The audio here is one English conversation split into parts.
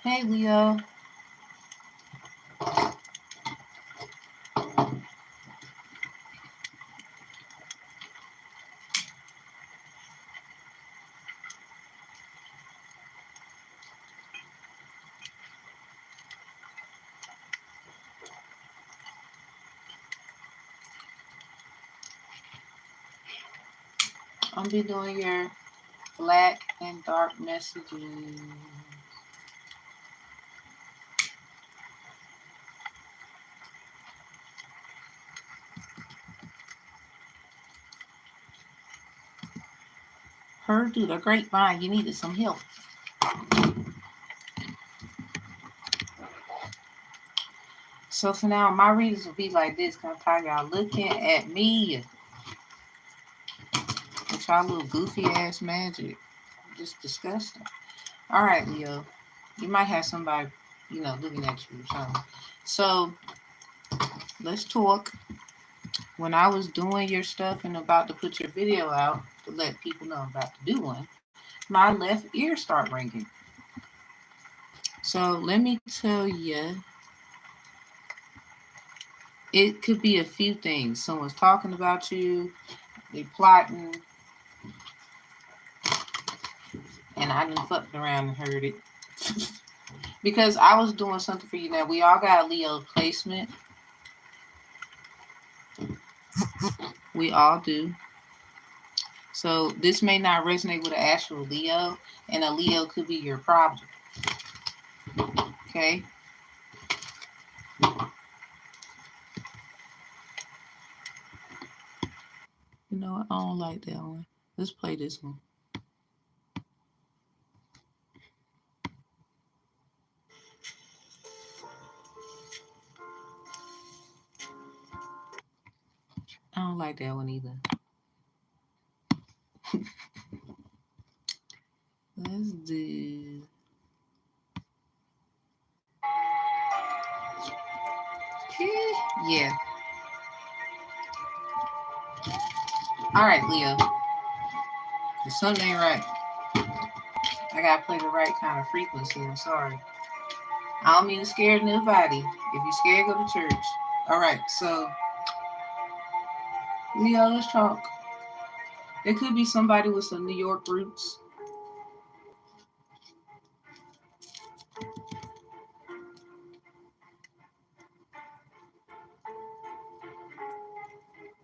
Hey, Leo. I'll be doing your black and dark messages. Heard through the grapevine you needed some help. So for now, my readings will be like this. Cause y'all looking at me with y'all little goofy ass magic. Just disgusting. All right, Leo. You might have somebody, looking at you or something. So let's talk. When I was doing your stuff and about to put your video out to let people know I'm about to do one, my left ear started ringing. So let me tell you, it could be a few things. Someone's talking about you, they plotting, and I done fucked around and heard it. Because I was doing something for you. Now, we all got a Leo placement. We all do. So this may not resonate with an actual Leo, and a Leo could be your problem. Okay? You know what? I don't like that one. Let's play this one. I don't like that one either. Let's do... Yeah. All right, Leo. If something ain't right, I gotta play the right kind of frequency. I'm sorry. I don't mean to scare nobody. If you're scared, go to church. All right, so Leo, let's talk. There could be somebody with some New York roots.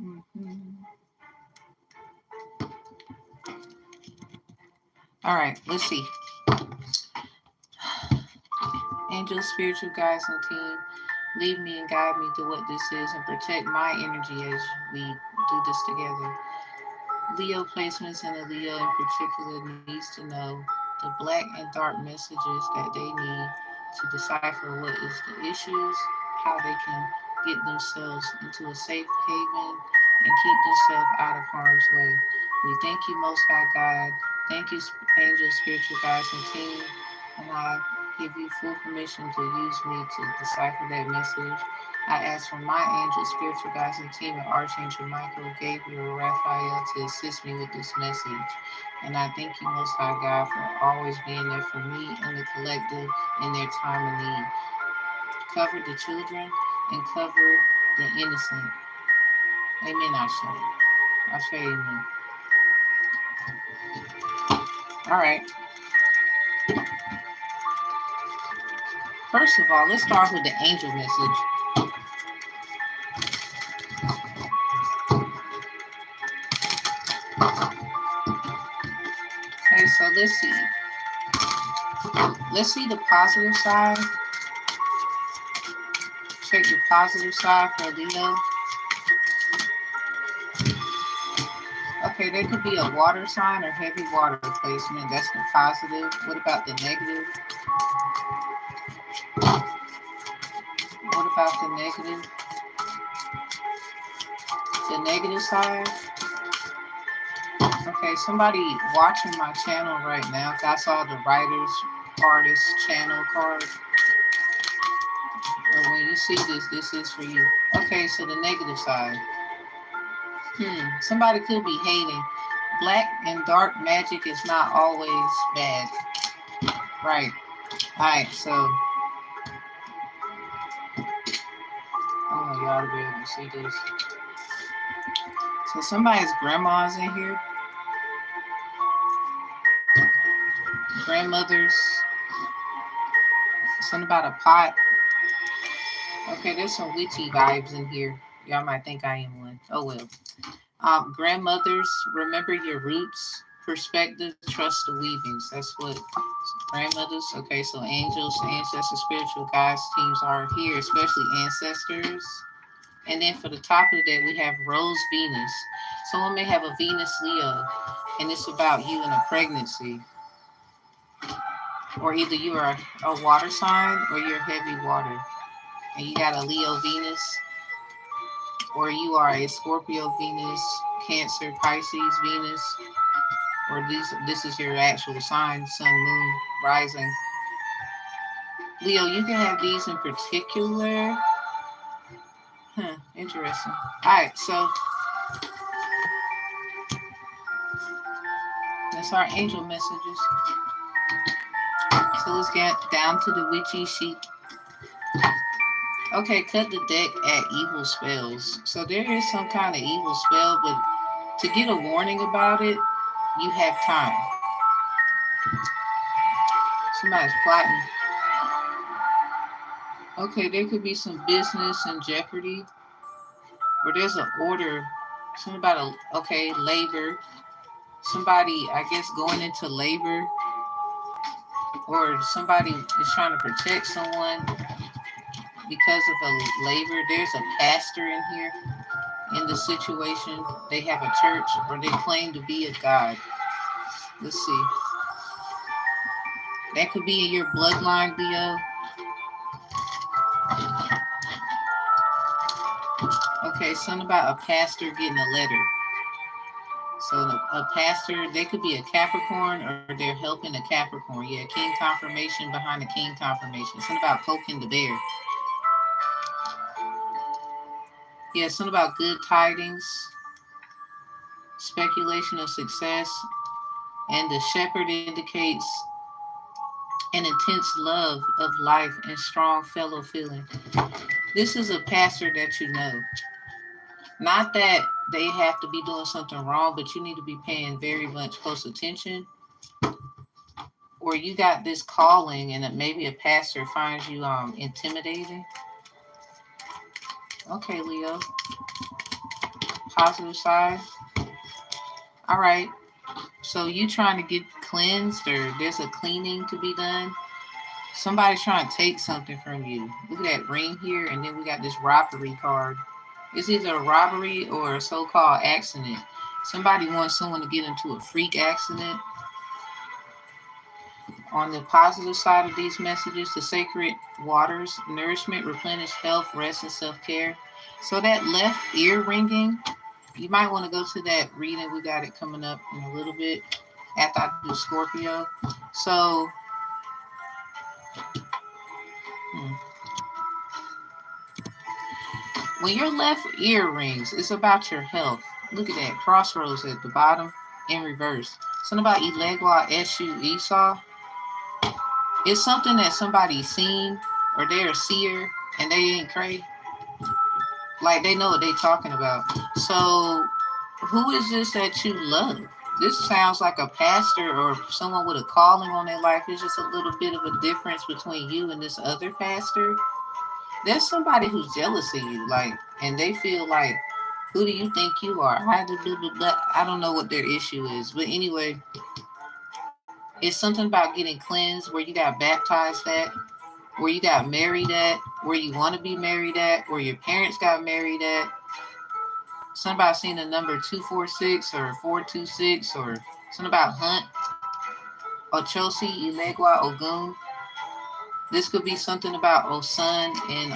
Mm-hmm. All right, let's see. Angels, spiritual guides, and team, lead me and guide me to what this is and protect my energy as we do this together. Leo placements and the Leo in particular needs to know the black and dark messages that they need to decipher what is the issues, how they can get themselves into a safe haven and keep themselves out of harm's way. We thank you, Most High God. Thank you, angels, spiritual guides, and team. And I give you full permission to use me to decipher that message. I ask for my angels, spiritual guides, and team of Archangel Michael, Gabriel, Raphael to assist me with this message. And I thank you, Most High God, for always being there for me and the collective in their time of need. Cover the children and cover the innocent. Amen, I say amen. All right. First of all, let's start with the angel message. Okay, so let's see. Let's see the positive side. Check the positive side for Leo. Okay, there could be a water sign or heavy water placement. That's the positive. What about the negative? What about the negative? The negative side? Okay, somebody watching my channel right now. I saw the writers, artist channel card. And when you see this, this is for you. Okay, so the negative side. Somebody could be hating. Black and dark magic is not always bad. Right. Alright, so I want y'all to be able to see this. So somebody's grandma's in here. Grandmother's. Something about a pot. Okay, there's some witchy vibes in here. Y'all might think I am one. Oh well. Grandmothers, remember your roots. Perspective, trust the weavings. That's what grandmothers. Okay, so angels, ancestors, spiritual guides, teams are here, especially ancestors. And then for the top of that, we have Rose Venus. Someone may have a Venus Leo, and it's about you in a pregnancy. Or either you are a water sign or you're heavy water. And you got a Leo Venus, or you are a Scorpio Venus, Cancer, Pisces Venus, or this is your actual sign, sun, moon, rising. Leo, you can have these in particular. Interesting. All right, so that's our angel messages. So let's get down to the witchy sheet. Okay, cut the deck at evil spells. So there is some kind of evil spell, but to get a warning about it, you have time. Somebody's plotting. Okay, there could be some business in jeopardy. Or there's an order. Something about labor. Somebody, I guess, going into labor. Or somebody is trying to protect someone because of a labor. There's a pastor in here in the situation. They have a church or they claim to be a god. Let's see. That could be in your bloodline, Leo. Okay, something about a pastor getting a letter. So a pastor, they could be a Capricorn or they're helping a Capricorn. Yeah, king confirmation behind the king confirmation. Something about poking the bear. Yeah, something about good tidings, speculation of success, and the shepherd indicates an intense love of life and strong fellow feeling. This is a pastor that you know. Not that they have to be doing something wrong, but you need to be paying very much close attention. Or you got this calling and maybe a pastor finds you intimidating. Okay, Leo. Positive side. All right. So you trying to get cleansed or there's a cleaning to be done. Somebody's trying to take something from you. Look at that ring here, and then we got this robbery card. It's either a robbery or a so-called accident. Somebody wants someone to get into a freak accident. On the positive side of these messages, the sacred waters, nourishment, replenish health, rest, and self-care. So that left ear ringing, you might want to go to that reading. We got it coming up in a little bit after I do Scorpio. So, when your left ear rings, it's about your health. Look at that, crossroads at the bottom in reverse. Something about Ilegwa Eshu Esau. It's something that somebody's seen or they're a seer and they ain't crazy. Like they know what they're talking about. So who is this that you love? This sounds like a pastor or someone with a calling on their life. It's just a little bit of a difference between you and this other pastor. There's somebody who's jealous of you, like, and they feel like, who do you think you are? I don't know what their issue is. But anyway, it's something about getting cleansed, where you got baptized at, where you got married at, where you want to be married at, where your parents got married at. Somebody seen the number 246 or 426 or something about Hunt, Ochosi, Ilegwa, Ogun. This could be something about Osun and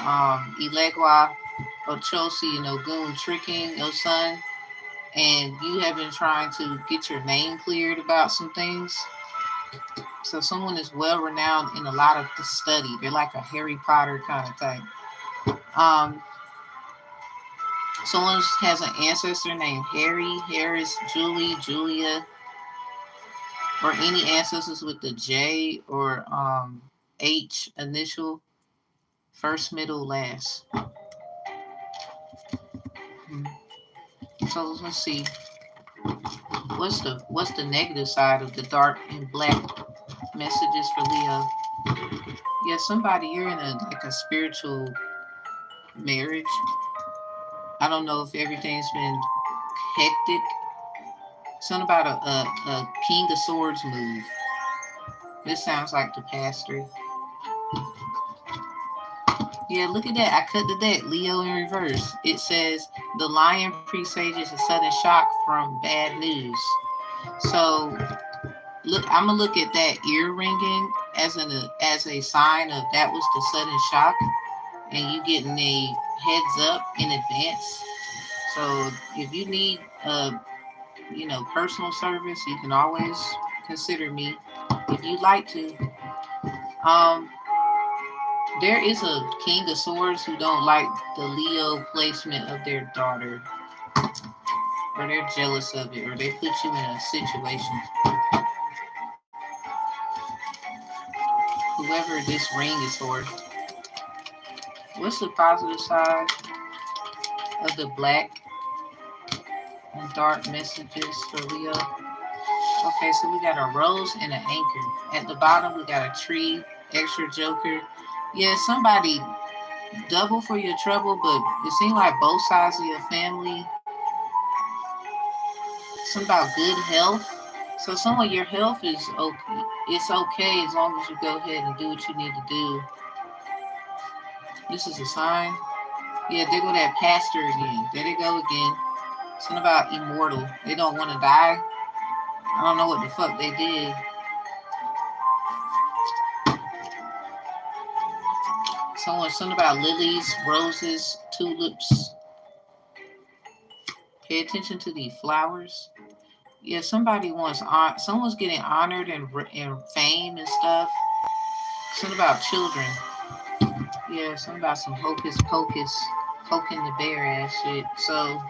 Ilegwa, Ochosi, and Ogun tricking Osun. And you have been trying to get your name cleared about some things. So someone is well renowned in a lot of the study. They're like a Harry Potter kind of type. Someone has an ancestor named Harry, Harris, Julie, Julia, or any ancestors with the J or H initial, first, middle, last. So let's see. What's the negative side of the dark and black messages for Leo? Yeah, somebody, you're in a spiritual marriage. I don't know if everything's been hectic. Something about a King of Swords move. This sounds like the pastor. Yeah, look at that. I cut the deck. Leo in reverse. It says the lion presages a sudden shock from bad news. So look, I'm gonna look at that ear ringing as a sign of that was the sudden shock, and you getting a heads up in advance. So if you need personal service, you can always consider me if you'd like to. Um, there is a King of Swords who don't like the Leo placement of their daughter, or they're jealous of it, or they put you in a situation. Whoever this ring is for. What's the positive side of the black and dark messages for Leo? Okay, so we got a rose and an anchor. At the bottom, we got a tree, extra joker. Yeah, somebody double for your trouble, but it seems like both sides of your family. Something about good health. So some of your health is okay. It's okay as long as you go ahead and do what you need to do. This is a sign. Yeah, there go that pastor again. There they go again. Something about immortal. They don't want to die. I don't know what the fuck they did. Something about lilies, roses, tulips. Pay attention to the flowers. Yeah, someone's getting honored and fame and stuff. Something about children. Yeah, something about some hocus pocus, poking the bear ass shit. So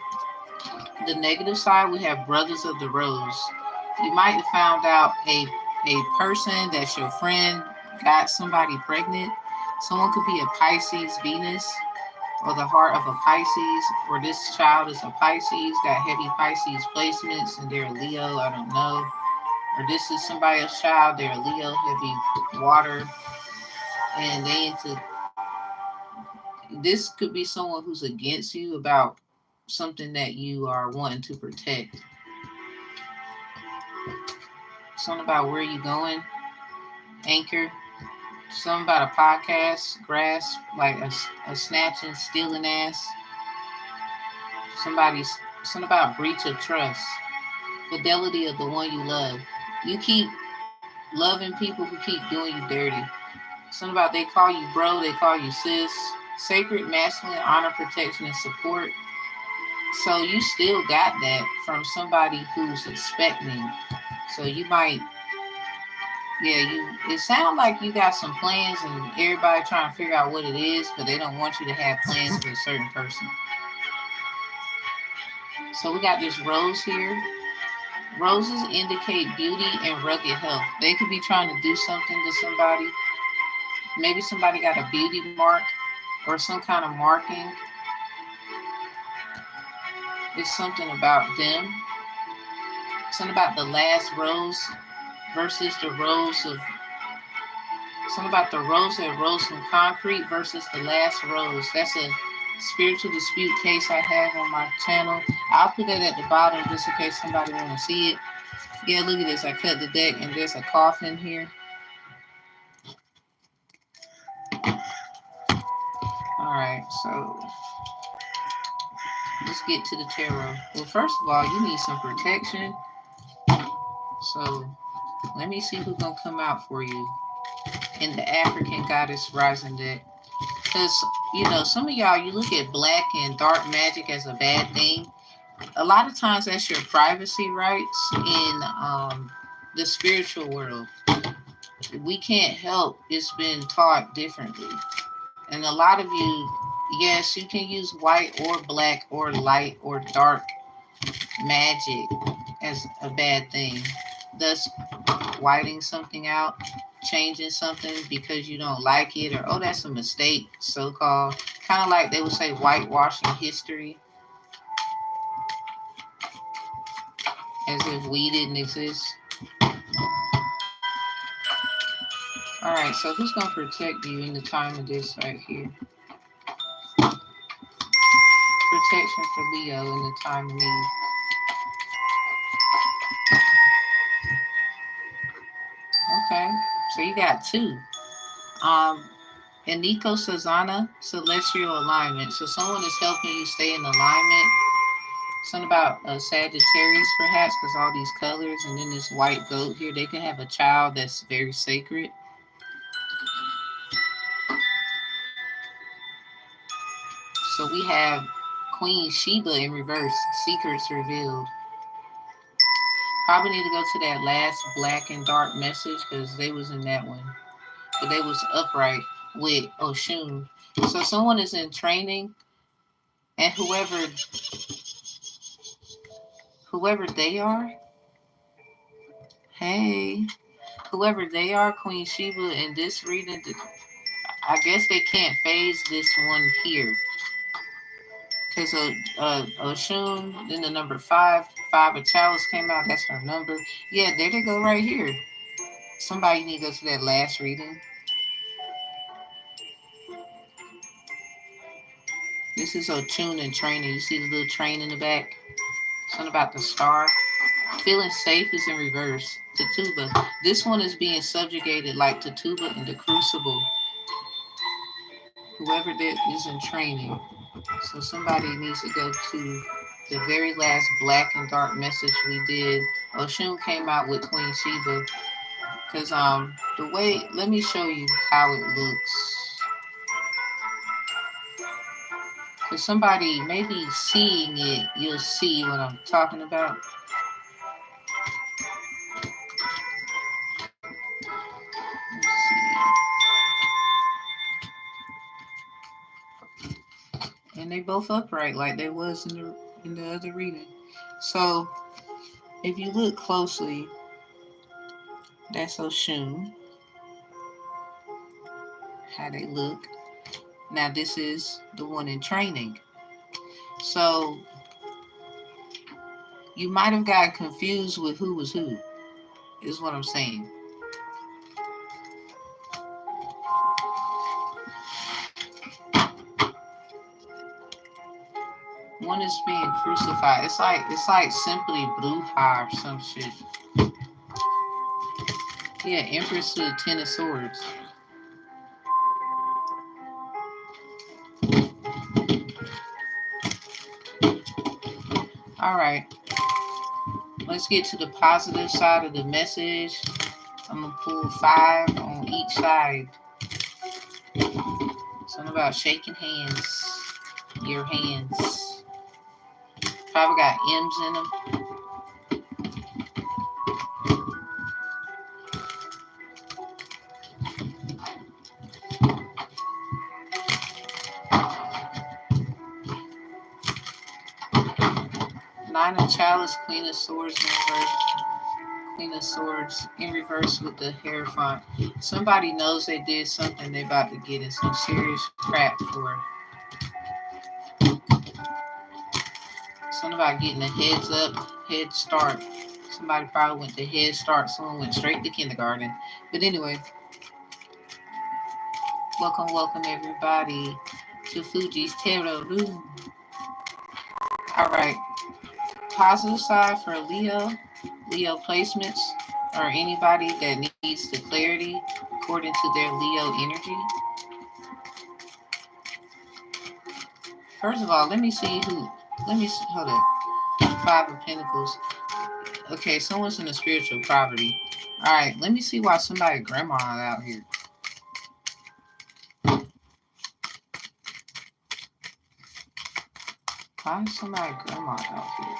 the negative side, we have Brothers of the Rose. You might have found out a person that's your friend got somebody pregnant. Someone could be a Pisces Venus, or the heart of a Pisces, or this child is a Pisces, got heavy Pisces placements, and they're a Leo, I don't know. Or this is somebody else's child, they're a Leo, heavy water, and this could be someone who's against you about something that you are wanting to protect. Something about where you going, anchor. Something about a podcast, grasp, like a snatching, stealing ass. Something about breach of trust, fidelity of the one you love. You keep loving people who keep doing you dirty. Something about they call you bro, they call you sis. Sacred, masculine, honor, protection, and support. So you still got that from somebody who's expecting. So you might, it sounds like you got some plans and everybody trying to figure out what it is, but they don't want you to have plans for a certain person. So we got this rose here. Roses indicate beauty and rugged health. They could be trying to do something to somebody. Maybe somebody got a beauty mark or some kind of marking. It's something about them. Something about the last rose versus the rose of, something about the rose that rose from concrete versus the last rose. That's a spiritual dispute case I have on my channel. I'll put that at the bottom just in case somebody want to see it. Yeah, look at this. I cut the deck and there's a coffin here. Alright, so let's get to the tarot. Well, first of all, you need some protection. So let me see who's going to come out for you in the African Goddess Rising deck. Because, some of y'all, you look at black and dark magic as a bad thing. A lot of times that's your privacy rights in the spiritual world. We can't help. It's been taught differently. And a lot of you, yes, you can use white or black or light or dark magic as a bad thing. Thus, whiting something out. changing something because you don't like it, or oh, that's a mistake, so-called. Kind of like they would say whitewashing history, as if we didn't exist. All right, so who's going to protect you in the time of this right here? Protection for Leo in the time of need. Okay, so you got two. Eniko Sazana, celestial alignment. So someone is helping you stay in alignment. Something about Sagittarius, perhaps, because all these colors, and then this white goat here. They can have a child that's very sacred. So we have Queen Sheba in reverse, secrets revealed. Probably need to go to that last black and dark message because they was in that one. But they was upright with Oshun. So someone is in training, and whoever they are, hey, whoever they are, Queen Sheba, in this reading, I guess they can't phase this one here. Because Oshun, then the number 5 of Chalice came out. That's her number. Yeah, there they go right here. Somebody need to go to that last reading. This is Oshun in training. You see the little train in the back? Something about the star. Feeling safe is in reverse. Tituba. This one is being subjugated like Tituba in the Crucible. Whoever that is in training. So somebody needs to go to the very last black and dark message we did. Oshun came out with Queen Sheba. Because the way, let me show you how it looks. Because somebody maybe seeing it, you'll see what I'm talking about. And they both upright like they was in the other reading. So if you look closely, that's Oshun. How they look. Now this is the one in training. So you might have gotten confused with who was who, is what I'm saying. One is being crucified. It's like simply Bruja or some shit. Yeah, Empress with 10 of Swords. All right. Let's get to the positive side of the message. I'm going to pull 5 on each side. Something about shaking hands. Your hands. Probably got M's in them. Nine of Chalice, Queen of Swords in reverse. Queen of Swords in reverse with the Hierophant. Somebody knows they did something. They about to get in some serious crap for. Something about getting a heads up, head start. Somebody probably went to Head Start. Someone went straight to kindergarten. But anyway, welcome everybody to Fugi's Tarot Room. All right. Positive side for Leo placements, or anybody that needs the clarity according to their Leo energy. First of all, let me see, hold up. 5 of Pentacles. Okay, someone's in a spiritual poverty. All right, let me see why somebody grandma out here. Why is somebody grandma out here?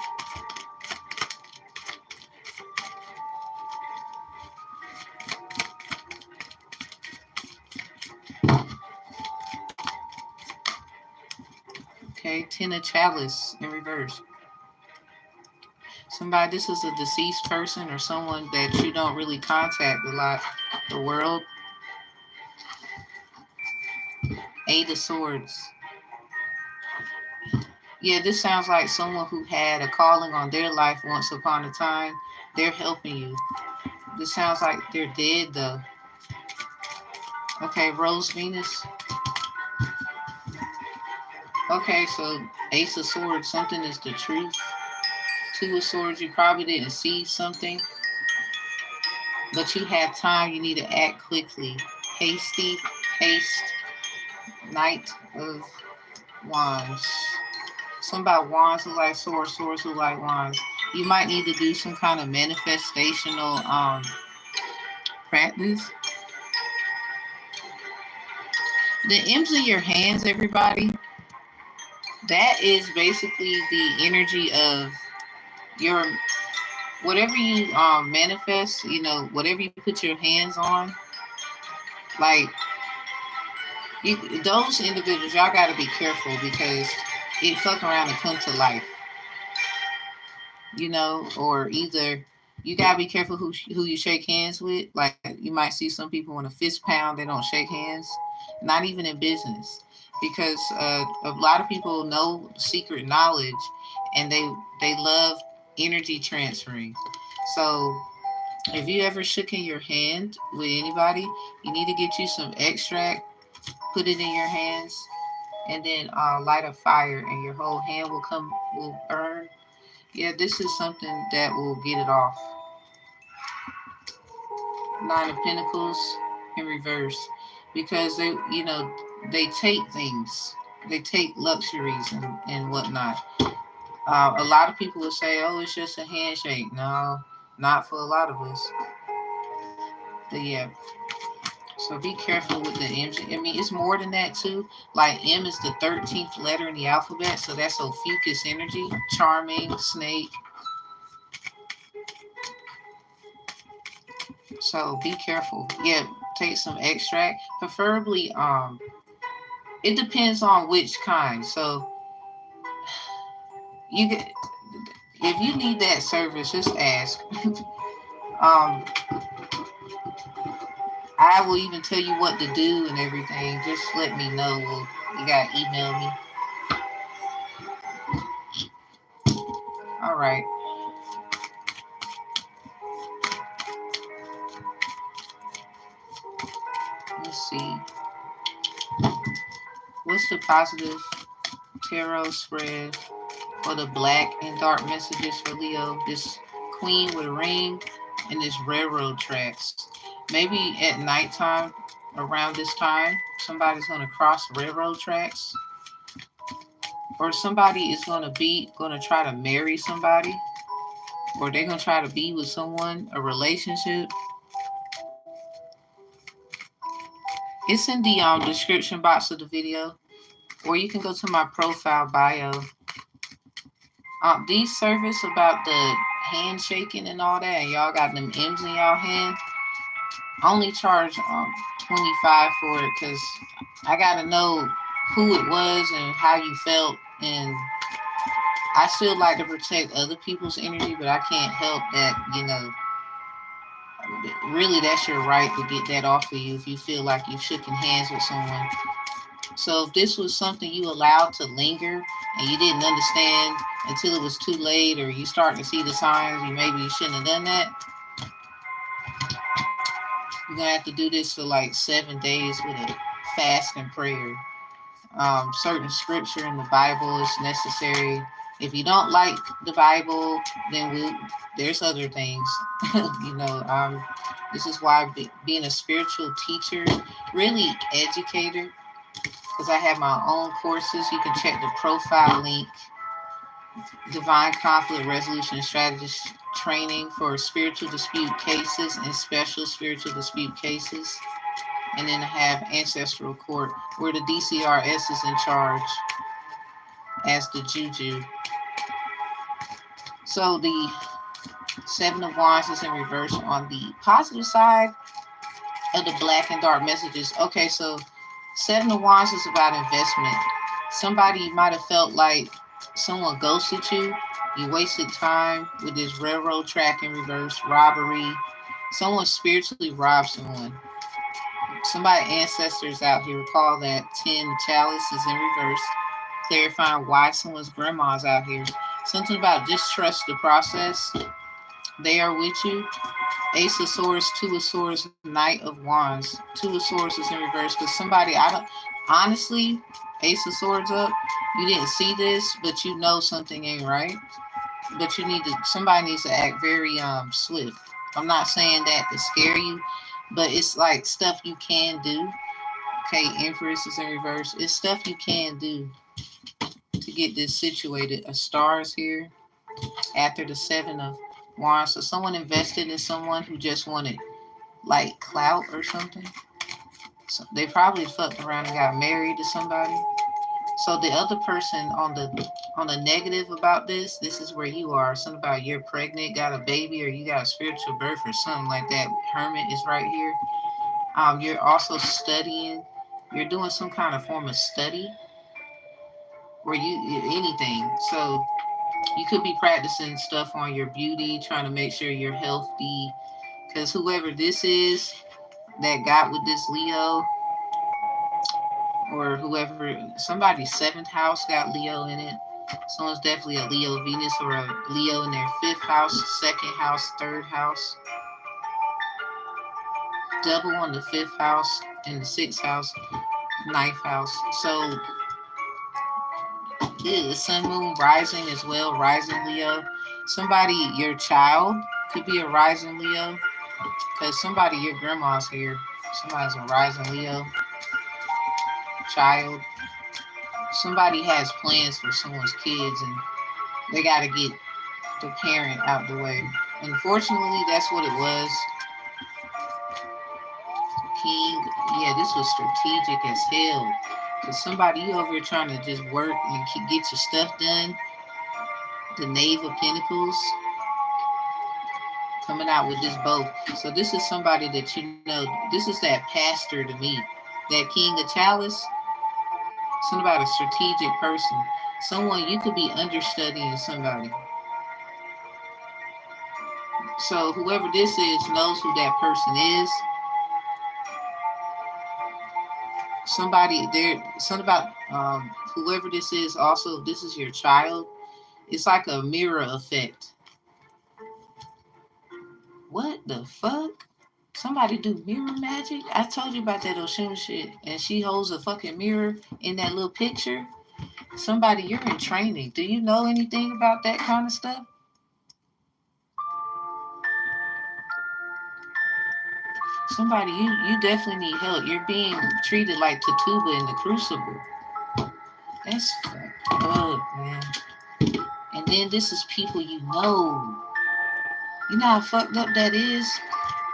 Okay, 10 of Chalice in reverse. Somebody, this is a deceased person or someone that you don't really contact a lot. The world. Eight of Swords. Yeah, this sounds like someone who had a calling on their life once upon a time. They're helping you. This sounds like they're dead though. Okay, Rose Venus. Okay, so Ace of Swords, something is the truth. Two of Swords, you probably didn't see something, but you have time. You need to act quickly. Haste. Knight of Wands. Some about wands look like swords, swords look like wands. You might need to do some kind of manifestational practice. The M's in your hands, everybody, that is basically the energy of your, whatever you manifest, you know, whatever you put your hands on, like, those individuals, y'all got to be careful because it fuck around and come to life, you know, or either you got to be careful who you shake hands with. Like, you might see some people in a fist pound, they don't shake hands, not even in business, because a lot of people know secret knowledge and they love energy transferring. So if you ever shook in your hand with anybody, you need to get you some extract, put it in your hands, and then light a fire, and your whole hand will burn. Yeah, this is something that will get it off. Nine of Pentacles in reverse, because they, you know, they take things, they take luxuries and whatnot. A lot of people will say, "Oh, it's just a handshake." No, not for a lot of us. But yeah. So be careful with the M's. I mean, it's more than that too. Like M is the 13th letter in the alphabet, so that's Ophiuchus energy, charming, snake. So be careful. Yeah, take some extract, preferably. It depends on which kind. So you get, if you need that service, just ask. I will even tell you what to do and everything. Just let me know. You gotta email me. All right. Let's see. What's the positive tarot spread for the black and dark messages for Leo? This queen with a ring and this railroad tracks. Maybe at nighttime, around this time, somebody's going to cross railroad tracks, or somebody is going to try to marry somebody, or they're going to try to be with someone, a relationship. It's in the description box of the video, or you can go to my profile bio. These service about the handshaking and all that, and y'all got them M's in y'all hand. I only charge $25 for it because I gotta know who it was and how you felt, and I still like to protect other people's energy, but I can't help that, you know. Really, that's your right to get that off of you if you feel like you've shaken hands with someone. So if this was something you allowed to linger and you didn't understand until it was too late, or you starting to see the signs, maybe you shouldn't have done that, you're going to have to do this for like 7 days with a fast and prayer. Certain scripture in the Bible is necessary. If you don't like the Bible, then there's other things. This is why being a spiritual teacher, really educator, because I have my own courses. You can check the profile link. Divine Conflict Resolution Strategist Training for spiritual dispute cases and special spiritual dispute cases. And then I have Ancestral Court, where the DCRS is in charge as the Juju. So the Seven of Wands is in reverse on the positive side of the black and dark messages. Okay, so Seven of Wands is about investment. Somebody might have felt like Someone ghosted you. You wasted time with this railroad track in reverse, robbery. Someone spiritually robbed someone. Somebody ancestors out here recall that 10, the chalice is in reverse, clarifying why someone's grandma's out here. Something about just trust the process. They are with you. Ace of Swords, Two of Swords, Knight of Wands. Two of Swords is in reverse because somebody, I don't, honestly, Ace of Swords up, you didn't see this, but you know something ain't right. But you need to, somebody needs to act very swift. I'm not saying that to scare you, but it's like stuff you can do. Okay, Empress is in reverse. It's stuff you can do to get this situated. A star is here after the Seven of Wands. So someone invested in someone who just wanted like clout or something. So they probably fucked around and got married to somebody. So the other person on the negative about this is where you are. Something about you're pregnant, got a baby, or you got a spiritual birth or something like that. Hermit is right here. You're also studying. You're doing some kind of form of study, or you anything. So you could be practicing stuff on your beauty, trying to make sure you're healthy. Because whoever this is that got with this Leo, or whoever, somebody's seventh house got Leo in it. Someone's definitely a Leo Venus or a Leo in their fifth house, second house, third house. Double on the fifth house and the sixth house, ninth house. So yeah, the sun, moon, rising as well, rising Leo. Somebody, your child could be a rising Leo because somebody, your grandma's here. Somebody's a rising Leo child. Somebody has plans for someone's kids and they got to get the parent out the way. Unfortunately, that's what it was. King, yeah, this was strategic as hell. Cause somebody you over here trying to just work and get your stuff done. The Knave of Pentacles coming out with this both. So this is somebody that you know. This is that pastor to me. That King of Chalice. Something about a strategic person. Someone you could be understudying somebody. So whoever this is knows who that person is. Somebody there, something about whoever this is. Also, if this is your child, it's like a mirror effect. What the fuck? Somebody do mirror magic? I told you about that Oshun shit, and she holds a fucking mirror in that little picture. Somebody, you're in training. Do you know anything about that kind of stuff? Somebody, you definitely need help. You're being treated like Tatuba in the Crucible. That's fucked up, man. And then this is people you know. You know how fucked up that is?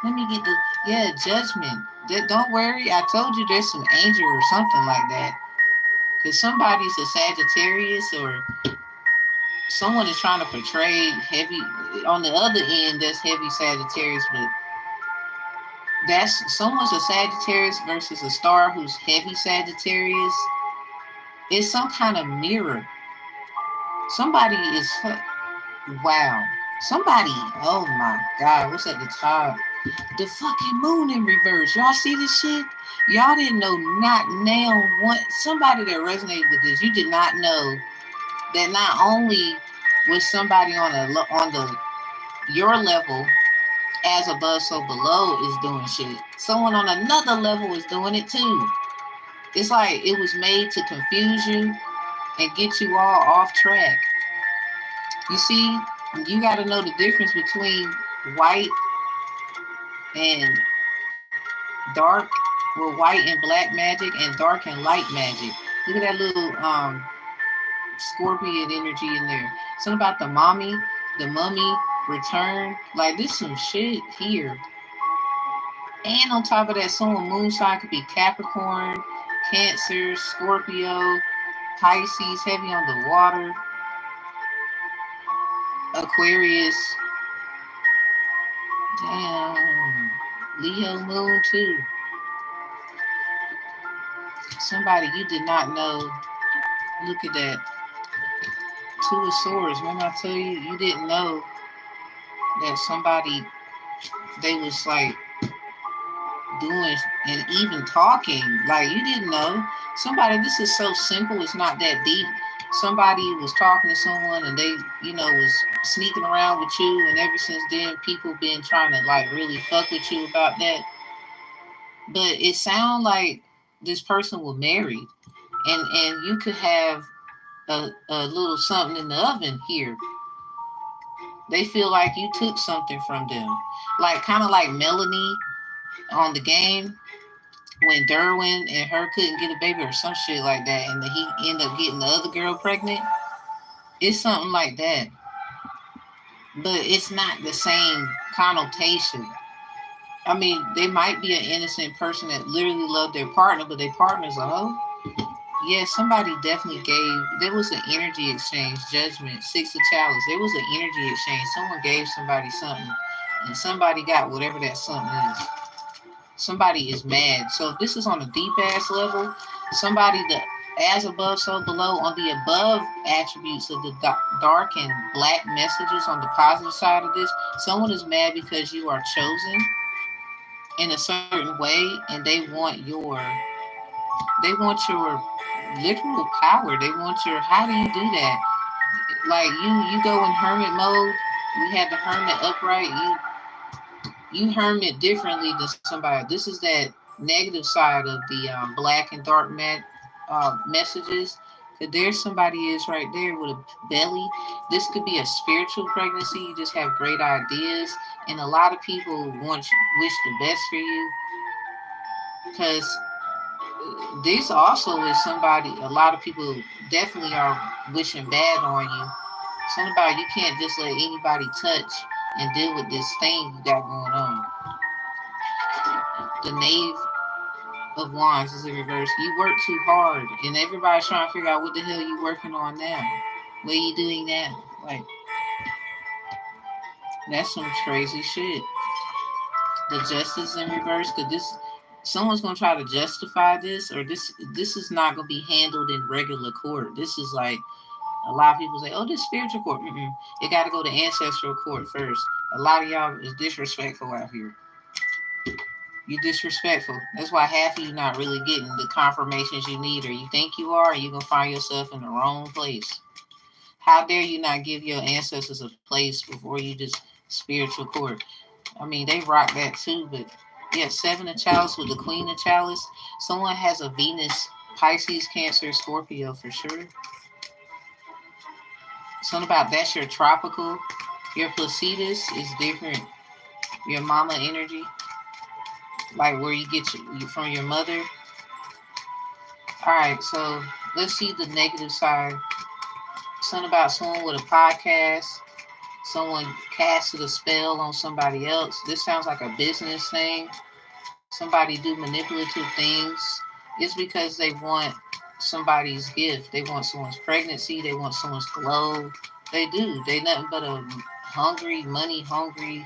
Let me get the, yeah, judgment. Don't worry, I told you there's some angel or something like that. Because somebody's a Sagittarius or someone is trying to portray heavy, on the other end, that's heavy Sagittarius, but that's, someone's a Sagittarius versus a star who's heavy Sagittarius. It's some kind of mirror. Somebody is, wow. Somebody, oh my God, what's at the top? The fucking moon in reverse. Y'all see this shit? Y'all didn't know not now one, somebody that resonated with this, you did not know that not only was somebody on the your level as above so below is doing shit, someone on another level is doing it too. It's like it was made to confuse you and get you all off track. You see, you got to know the difference between white and dark, well, white and black magic and dark and light magic. Look at that little scorpion energy in there. Something about the mummy return. Like this some shit here. And on top of that, someone moon sign could be Capricorn, Cancer, Scorpio, Pisces, heavy on the water, Aquarius. Damn. Leo moon too. Somebody you did not know. Look at that. Two of Swords. Remember I tell you, you didn't know that somebody, they was like doing and even talking. Like you didn't know. Somebody, this is so simple, it's not that deep. Somebody was talking to someone and they, was sneaking around with you, and ever since then people been trying to like really fuck with you about that. But it sounds like this person was married, and you could have a little something in the oven here. They feel like you took something from them. Like kind of like Melanie on the game when Derwin and her couldn't get a baby or some shit like that, and he ended up getting the other girl pregnant. It's something like that. But it's not the same connotation. I mean, they might be an innocent person that literally loved their partner, but their partner's a hoe. Yeah, somebody definitely gave. There was an energy exchange, judgment, Six of Chalice. There was an energy exchange. Someone gave somebody something, and somebody got whatever that something is. Somebody is mad. So if this is on a deep ass level, somebody that as above, so below, on the above attributes of the dark and black messages on the positive side of this, someone is mad because you are chosen in a certain way, and they want your literal power. They want your, how do you do that? Like you go in hermit mode. We had the hermit upright. You hermit differently than somebody. This is that negative side of the black and dark messages. There's somebody is right there with a belly. This could be a spiritual pregnancy. You just have great ideas, and a lot of people wish the best for you, because this also is somebody. A lot of people definitely are wishing bad on you. Something about you can't just let anybody touch and deal with this thing you got going on. The Knave of Wands is in reverse. You work too hard, and everybody's trying to figure out what the hell you working on now. What are you doing now? Like, that's some crazy shit. The Justice in reverse, because someone's gonna try to justify this, or this is not gonna be handled in regular court. This is like a lot of people say, "Oh, this spiritual court." It got to go to ancestral court first. A lot of y'all is disrespectful out here. You disrespectful. That's why half of you not really getting the confirmations you need, or you think you are, and you're gonna find yourself in the wrong place. How dare you not give your ancestors a place before you just spiritual court? I mean, they rock that too, but yeah, Seven of Chalice with the Queen of Chalice. Someone has a Venus, Pisces, Cancer, Scorpio for sure. Something about that's your tropical. Your Placidus is different. Your mama energy, like where you get you from your mother. All right, so let's see the negative side. Something about someone with a podcast. Someone casted a spell on somebody else. This sounds like a business thing. Somebody do manipulative things. It's because they want somebody's gift. They want someone's pregnancy. They want someone's glow. They do. They nothing but a hungry, money hungry.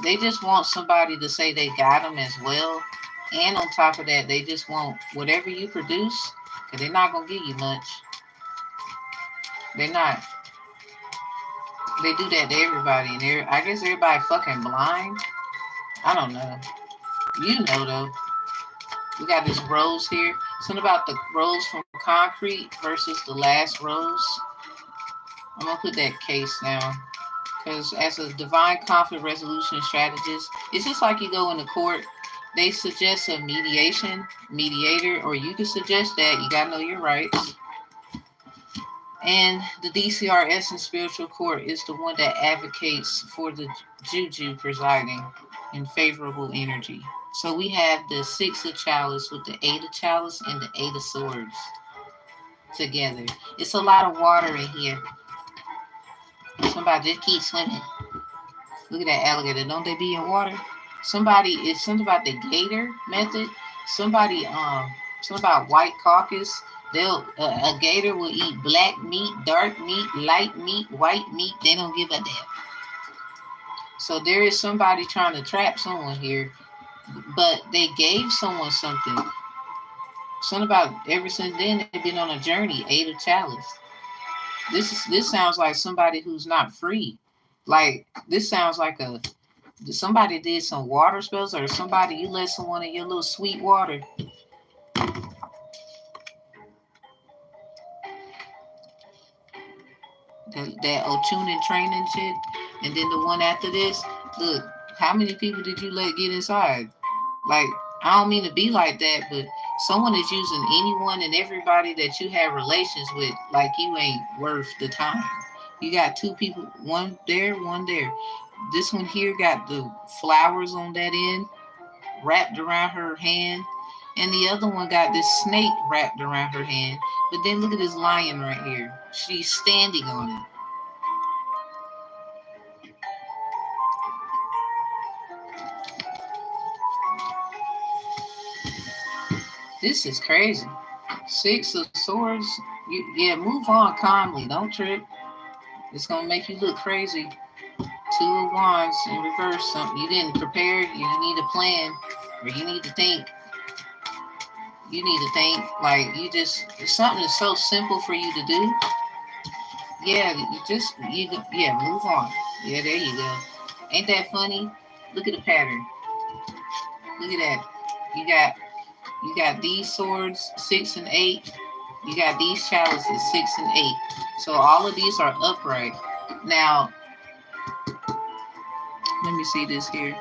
They just want somebody to say they got them as well. And on top of that, they just want whatever you produce, because they're not going to give you much. They're not. They do that to everybody. And I guess everybody fucking blind. I don't know. You know, though. We got this rose here. Something about the rose from concrete versus the last rose. I'm going to put that case down. Because as a divine conflict resolution strategist, it's just like you go into court. They suggest a mediator, or you can suggest that. You got to know your rights. And the DCRS in spiritual court is the one that advocates for the juju presiding in favorable energy. So we have the Six of Chalice with the Eight of Chalice and the Eight of Swords together. It's a lot of water in here. Somebody just keep swimming. Look at that alligator. Don't they be in water? It's something about the gator method. Something about white caucus. A gator will eat black meat, dark meat, light meat, white meat. They don't give a damn. So there is somebody trying to trap someone here, but they gave someone something. Something about ever since then they've been on a journey. Eight of Chalice. This sounds like somebody who's not free. Like this sounds like somebody did some water spells, or somebody you let someone in your little sweet water. That Otunin training shit, and then the one after this. Look, how many people did you let get inside? Like, I don't mean to be like that, but someone is using anyone and everybody that you have relations with like you ain't worth the time. You got two people, one there, one there. This one here got the flowers on that end wrapped around her hand, and the other one got this snake wrapped around her hand. But then look at this lion right here. She's standing on it. This is crazy. Six of Swords. Yeah, move on calmly. Don't trip. It's gonna make you look crazy. Two of Wands in reverse. Something you didn't prepare. You need a plan, or you need to think. You need to think like you just something is so simple for you to do. Yeah, yeah, move on. Yeah, there you go. Ain't that funny? Look at the pattern. Look at that. You got you got these swords, 6 and 8. You got these chalices, 6 and 8. So all of these are upright. Now, let me see this here.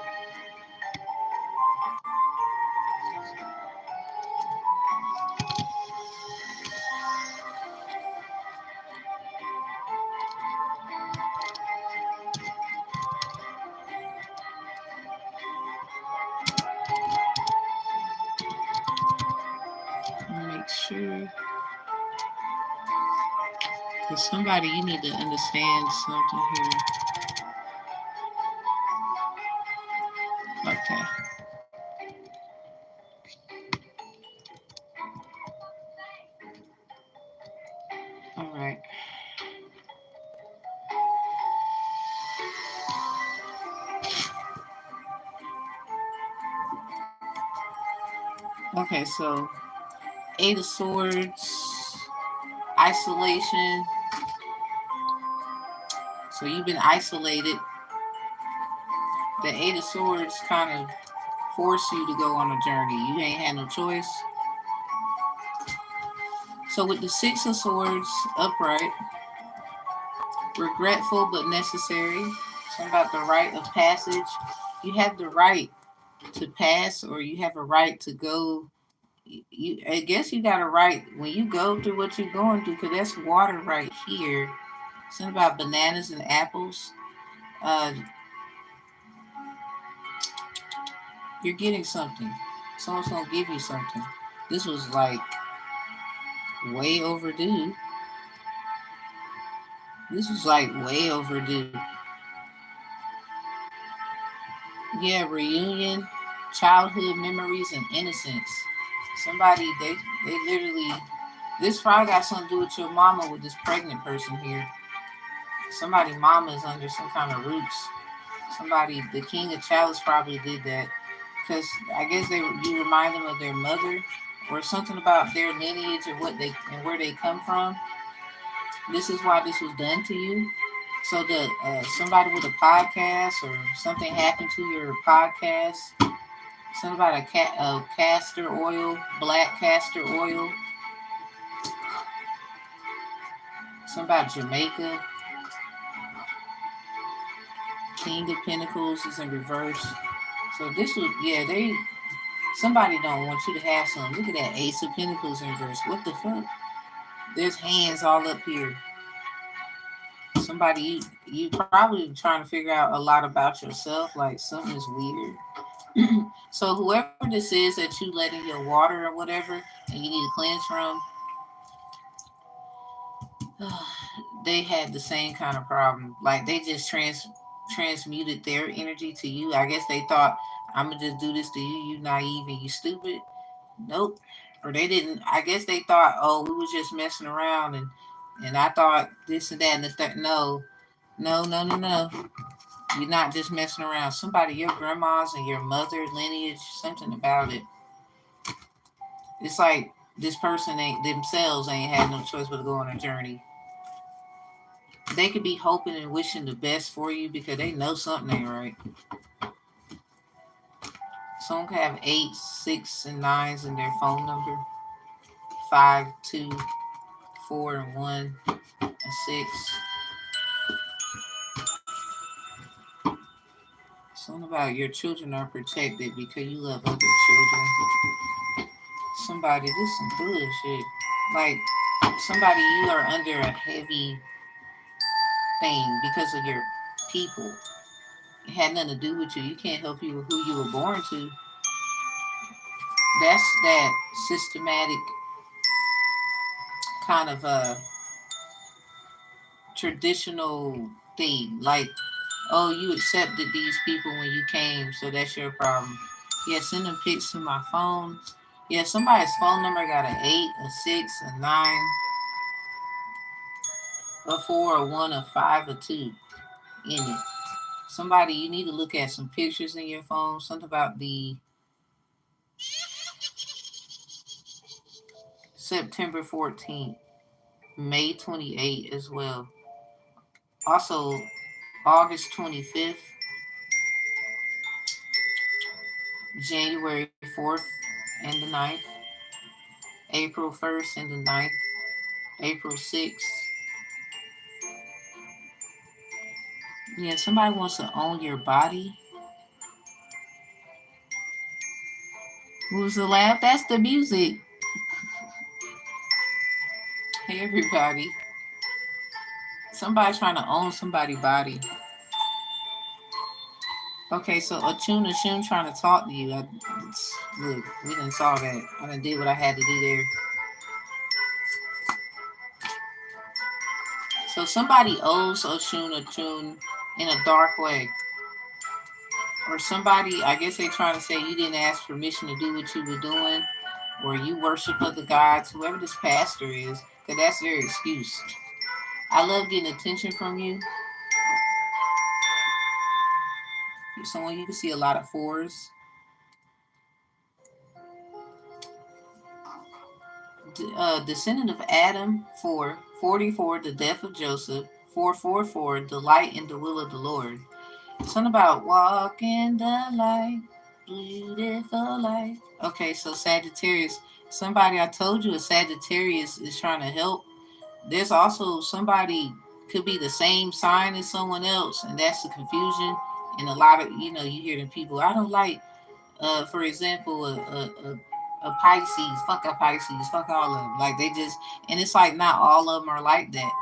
Make sure. Because somebody, you need to understand something here. Okay. All right. Okay, so 8 of Swords, isolation. So you've been isolated. The 8 of Swords kind of force you to go on a journey. You ain't had no choice. So with the 6 of Swords upright, regretful but necessary. Something about the right of passage. You have the right to pass, or you have a right to go. I guess you got a right when you go through what you're going through, because that's water right here. Something about bananas and apples. Uh, you're getting something. Someone's gonna give you something. This was like way overdue. This was like way overdue. Yeah, reunion, childhood memories, and innocence. Somebody they literally. This probably got something to do with your mama with this pregnant person here. Somebody mama is under some kind of roots. Somebody, the King of Chalice probably did that because I guess you remind them of their mother or something about their lineage and what they and where they come from. This is why this was done to you. So the somebody with a podcast or something happened to your podcast. Something about castor oil, black castor oil. Something about Jamaica. King of Pentacles is in reverse. So this was, yeah, somebody don't want you to have some. Look at that Ace of Pentacles in reverse. What the fuck? There's hands all up here. Somebody, you probably trying to figure out a lot about yourself, like something is weird. So whoever this is that you let in your water or whatever, and you need to cleanse from, they had the same kind of problem. Like they just transmuted their energy to you. I guess they thought, I'm gonna just do this to you. You naive and you stupid. Nope. Or they didn't. I guess they thought, oh, we was just messing around, and I thought this and that and the third. No, no, no, no, no. You're not just messing around. Somebody, your grandma's and your mother lineage, something about it. It's like this person ain't themselves ain't had no choice but to go on a journey. They could be hoping and wishing the best for you because they know something ain't right. Someone could have 8, 6, and 9s in their phone number. 5, 2, 4, and 1, and 6. Something about your children are protected because you love other children. Somebody, this is some bullshit. Like, somebody, you are under a heavy thing because of your people. It had nothing to do with you. You can't help you with who you were born to. That's that systematic kind of traditional thing. Like, oh, you accepted these people when you came, so that's your problem. Yeah, send them pics to my phone. Yeah, somebody's phone number got an 8, a 6, a 9, a 4, a 1, a 5, a 2 in it. Somebody, you need to look at some pictures in your phone. Something about the September 14th, May 28th as well. Also, August 25th, January 4th and the 9th, April 1st and the 9th, April 6th. Yeah, somebody wants to own your body. Who's the laugh? That's the music. Hey, everybody. Somebody trying to own somebody's body. Okay, so Achun Ashun trying to talk to you. Look, we didn't saw that. I done did what I had to do there. So somebody owes Achun in a dark way. Or somebody, I guess they trying to say you didn't ask permission to do what you were doing, or you worship other gods, whoever this pastor is, because that's their excuse. I love getting attention from you. Someone you can see a lot of 4s. Descendant of Adam, 4. 44, the death of Joseph. 444, delight in the will of the Lord. Something about walk in the light, beautiful light. Okay, so Sagittarius. Somebody, I told you a Sagittarius is trying to help. There's also somebody could be the same sign as someone else, and that's the confusion. And a lot of, you hear the people, I don't like, for example, a Pisces, fuck a Pisces, fuck all of them. Like they just, and it's like not all of them are like that.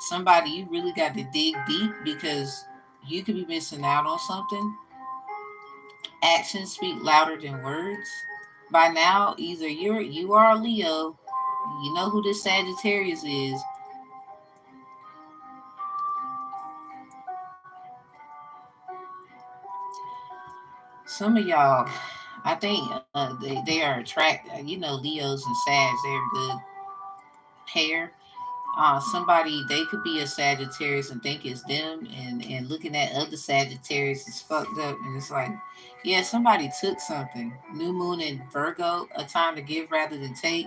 Somebody, you really got to dig deep because you could be missing out on something. Actions speak louder than words. By now, either you are a Leo, you know who this Sagittarius is. Some of y'all, I think they are attracted. Leos and Sag, they're good pair. Somebody, they could be a Sagittarius and think it's them, and looking at other Sagittarius is fucked up, and it's like, yeah, somebody took something. New moon in Virgo, a time to give rather than take.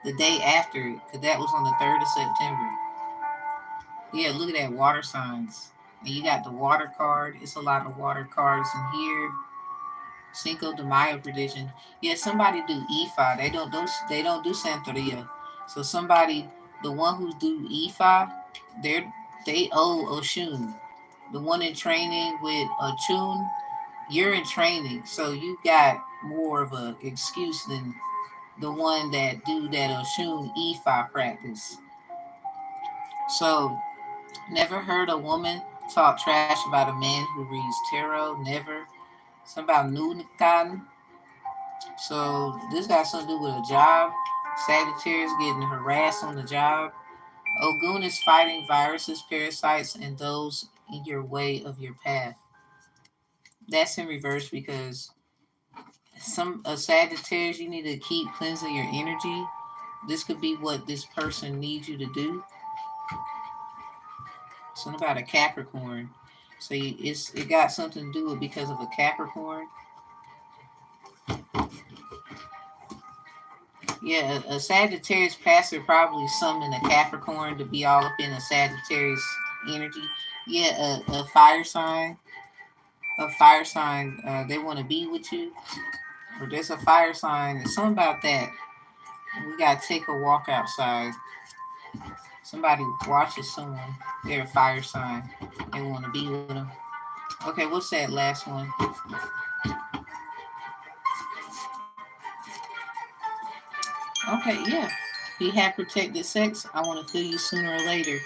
The day after it, because that was on the 3rd of September. Yeah, look at that, water signs. And you got the water card. It's a lot of water cards in here. Cinco de Mayo prediction. Yeah, somebody do Ifa. They don't do Santeria. So somebody, the one who do Ifa, they owe Oshun. The one in training with Ochun, you're in training, so you got more of a excuse than the one that do that Oshun Ifa practice. So never heard a woman talk trash about a man who reads tarot. Never. Something about Nunakan. So this got something to do with a job. Sagittarius getting harassed on the job. Ogun is fighting viruses, parasites, and those in your way of your path. That's in reverse because some Sagittarius, you need to keep cleansing your energy. This could be what this person needs you to do. Something about a Capricorn. So it got something to do with because of a Capricorn. Yeah, a Sagittarius pastor probably summoned a Capricorn to be all up in a Sagittarius energy. Yeah, a fire sign. A fire sign. They want to be with you. Or there's a fire sign. There's something about that. We gotta take a walk outside. Somebody watches someone. They're a fire sign. They want to be with them. Okay, what's that last one? Okay, yeah. He had protected sex. I want to feel you sooner or later.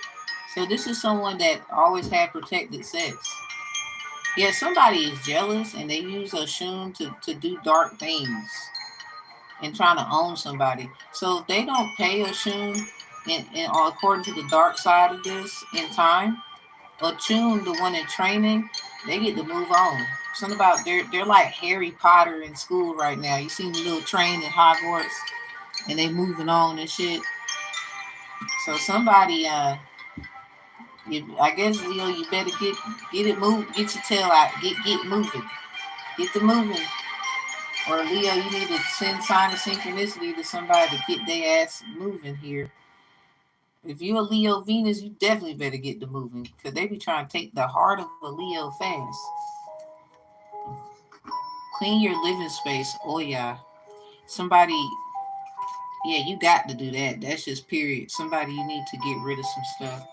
So this is someone that always had protected sex. Yeah, somebody is jealous and they use a shun to do dark things and trying to own somebody. So if they don't pay a shun, and according to the dark side of this in time, a tune, the one in training, they get to move on. Something about they're like Harry Potter in school right now. You see the little train in Hogwarts, and they moving on and shit. So somebody, I guess Leo, you better get it moved, get your tail out, get moving, get the moving. Or Leo, you need to send sign of synchronicity to somebody to get their ass moving here. If you're a Leo Venus, you definitely better get to moving because they be trying to take the heart of a Leo fast. Clean your living space. Oh yeah. Somebody, yeah, you got to do that. That's just period. Somebody, you need to get rid of some stuff.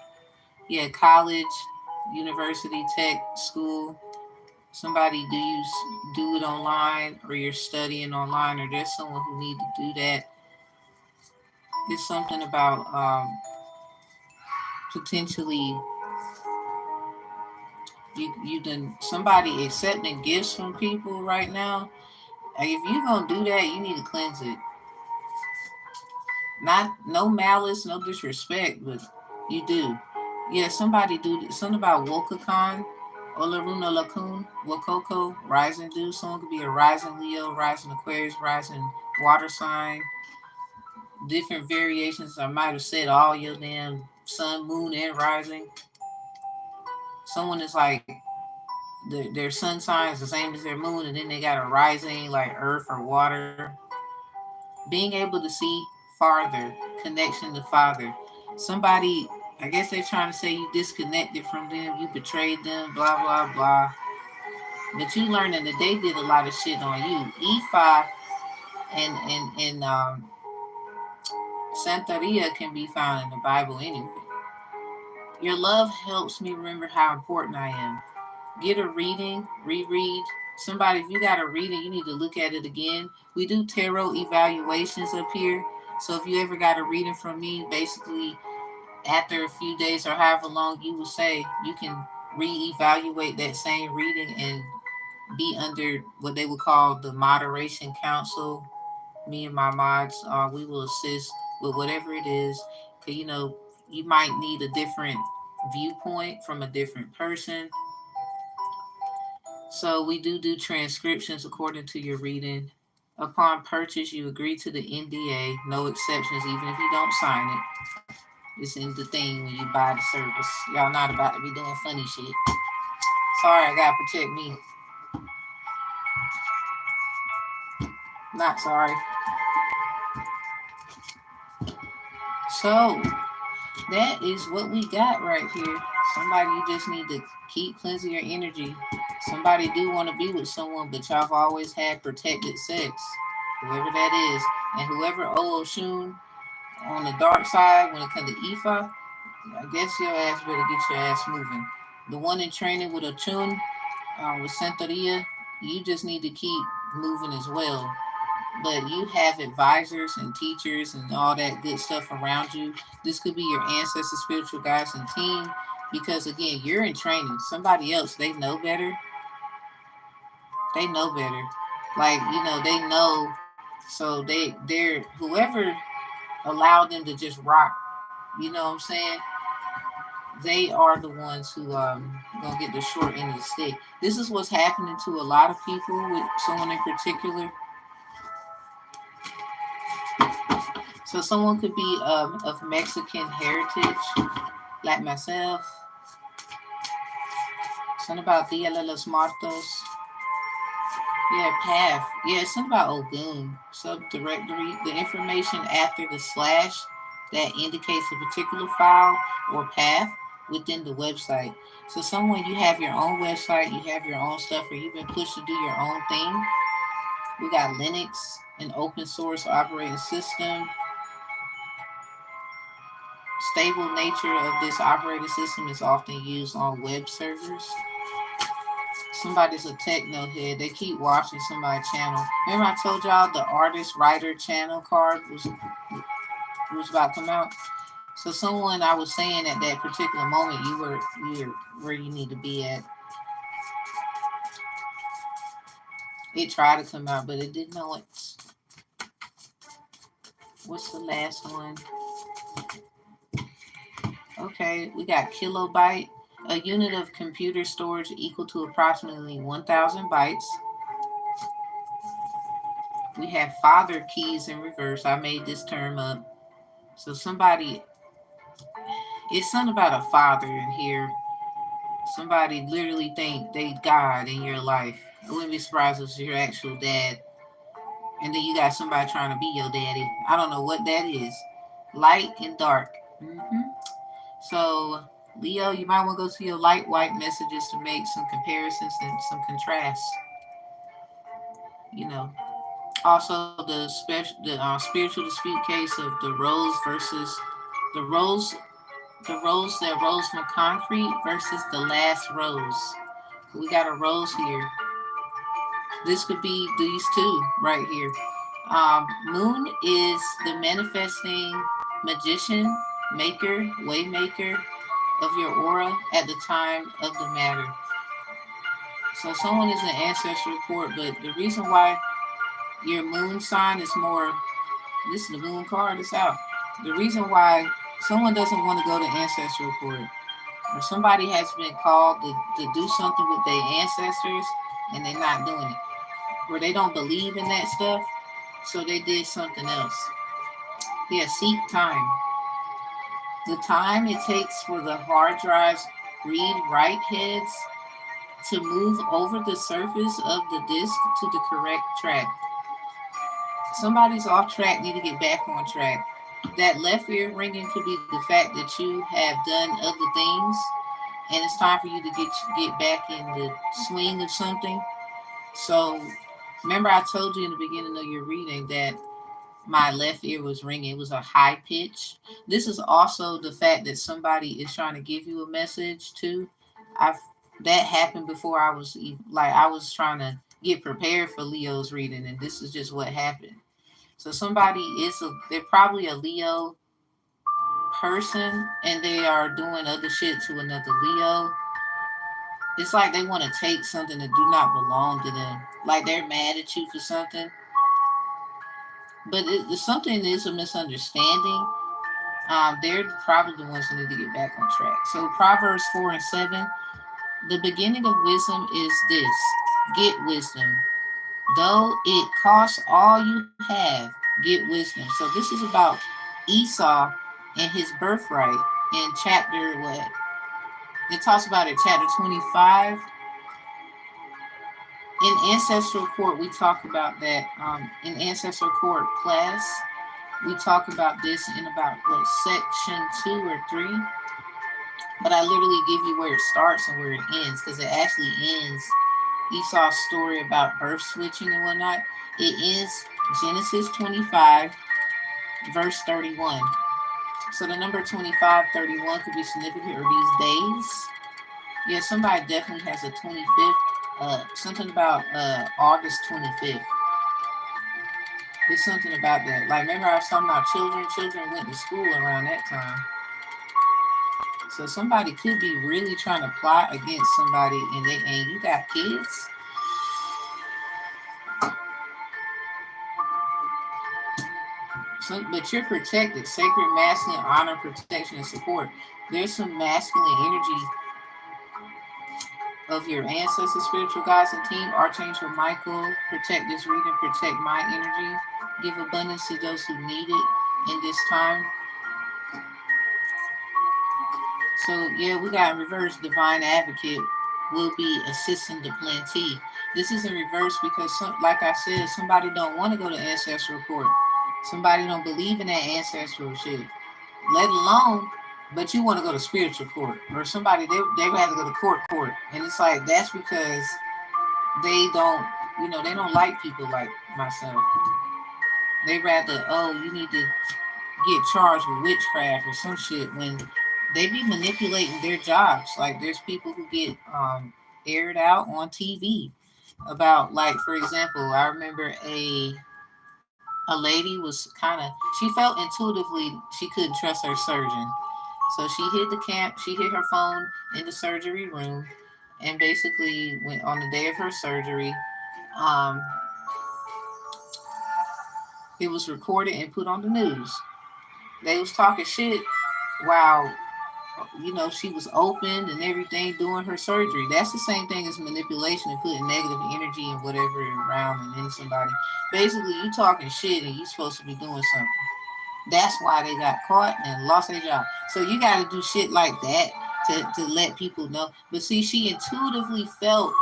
Yeah, college, university, tech, school. Somebody, do you do it online or you're studying online or there's someone who need to do that. It's something about potentially you done somebody accepting gifts from people right now. Like, if you're gonna do that, you need to cleanse it. Not no malice, no disrespect, but you do. Yeah, somebody do something about Wokakan, Olaruna Lakun, Wakoko, rising do. Someone could be a rising Leo, rising Aquarius, rising water sign. Different variations. I might have said all your damn sun, moon, and rising. Someone is like their sun sign is the same as their moon, and then they got a rising like earth or water. Being able to see farther, connection to father. Somebody, I guess they're trying to say you disconnected from them, you betrayed them, blah blah blah. But you learning that they did a lot of shit on you. Ifa and Santeria can be found in the Bible anyway. Your love helps me remember how important I am. Get a reading, reread. Somebody, if you got a reading, you need to look at it again. We do tarot evaluations up here. So if you ever got a reading from me, basically after a few days or however long you will say, you can reevaluate that same reading and be under what they would call the moderation council. Me and my mods, we will assist with whatever it is. Cause you might need a different viewpoint from a different person. So we do transcriptions according to your reading. Upon purchase, you agree to the NDA, no exceptions, even if you don't sign it. It's in the thing when you buy the service. Y'all not about to be doing funny shit. Sorry, I gotta protect me. Not sorry. So that is what we got right here. Somebody, you just need to keep cleansing your energy. Somebody do want to be with someone, but y'all have always had protected sex. Whoever that is. And whoever Shun on the dark side when it comes to Ifa, I guess your ass better get your ass moving. The one in training with Ochun, with Santeria, you just need to keep moving as well. But you have advisors and teachers and all that good stuff around you. This could be your ancestors, spiritual guides, and team. Because again, you're in training. Somebody else, they know better. They know better. Like, they know. So they're whoever allowed them to just rock. You know what I'm saying? They are the ones who gonna get the short end of the stick. This is what's happening to a lot of people with someone in particular. So someone could be of Mexican heritage, like myself. Something about Dia de los Muertos. Yeah, path. Yeah, it's something about Ogun. Subdirectory. The information after the slash that indicates a particular file or path. within the website. So someone, you have your own website, you have your own stuff, or you've been pushed to do your own thing. We got Linux, an open source operating system. Stable nature of this operating system is often used on web servers. Somebody's a techno head. They keep watching somebody's channel. Remember I told y'all the artist writer channel card was about to come out? So someone, I was saying at that particular moment, you're where you need to be at. It tried to come out, but it didn't know it. What's the last one? Okay, we got kilobyte, a unit of computer storage equal to approximately 1,000 bytes. We have father keys in reverse. I made this term up. So somebody, it's something about a father in here. Somebody literally think they God in your life. I wouldn't be surprised if it's your actual dad. And then you got somebody trying to be your daddy. I don't know what that is. Light and dark. So, Leo, you might want to go to your light white messages to make some comparisons and some contrasts. You know. Also, the spiritual dispute case of the rose versus the rose, the rose that rose from concrete versus the last rose. We got a rose here. This could be these two right here. Moon is the manifesting magician, maker, waymaker of your aura at the time of the matter. So someone is an ancestral report, but the reason why your moon sign is more, this is the moon card, it's out. The reason why someone doesn't want to go to ancestral report, or somebody has been called to do something with their ancestors and they're not doing it, or they don't believe in that stuff, so they did something else. Yeah, seek time. The time it takes for the hard drive's read write heads to move over the surface of the disk to the correct track. Somebody's off track, need to get back on track. That left ear ringing could be the fact that you have done other things and it's time for you to get back in the swing of something. So remember I told you in the beginning of your reading that my left ear was ringing. It was a high pitch. This is also the fact that somebody is trying to give you a message too. I've that happened before I was like I was trying to get prepared for Leo's reading, and this is just what happened. So somebody they're probably a Leo person, and they are doing other shit to another Leo. It's like they want to take something that do not belong to them. Like they're mad at you for something, but something is a misunderstanding. They're probably the ones who need to get back on track. So Proverbs 4 and 7, the beginning of wisdom is this: get wisdom. Though it costs all you have, get wisdom. So this is about Esau and his birthright in chapter what? It talks about it, chapter 25. In Ancestral Court, we talk about that. In Ancestral Court class, we talk about this in about what, section 2 or 3. But I literally give you where it starts and where it ends, because it actually ends Esau's story about birth switching and whatnot. It ends Genesis 25, verse 31. So the number 25, 31 could be significant, or these days. Yeah, somebody definitely has a 25th, something about August 25th. There's something about that. Like, remember I was talking about children? Children went to school around that time. So somebody could be really trying to plot against somebody, and you got kids. So, but you're protected. Sacred masculine honor, protection, and support. There's some masculine energy of your ancestors, spiritual guides, and team. Archangel Michael, protect this reading, protect my energy. Give abundance to those who need it in this time. So yeah, we got in reverse. Divine Advocate will be assisting the plantee. This is in reverse because, like I said, somebody don't want to go to ancestral court. Somebody don't believe in that ancestral shit. Let alone but you want to go to spiritual court, or somebody they rather go to court, and it's like that's because they don't, they don't like people like myself. They rather, oh, you need to get charged with witchcraft or some shit when they be manipulating their jobs. Like there's people who get aired out on TV about, like, for example, I remember a lady was kind of, she felt intuitively she couldn't trust her surgeon. So she hid her phone in the surgery room, and basically went on the day of her surgery. Um, it was recorded and put on the news. They was talking shit while, she was open and everything doing her surgery. That's the same thing as manipulation and putting negative energy and whatever around and in somebody. Basically, you talking shit and you supposed to be doing something. That's why they got caught and lost their job. So you got to do shit like that to let people know. But see, she intuitively felt,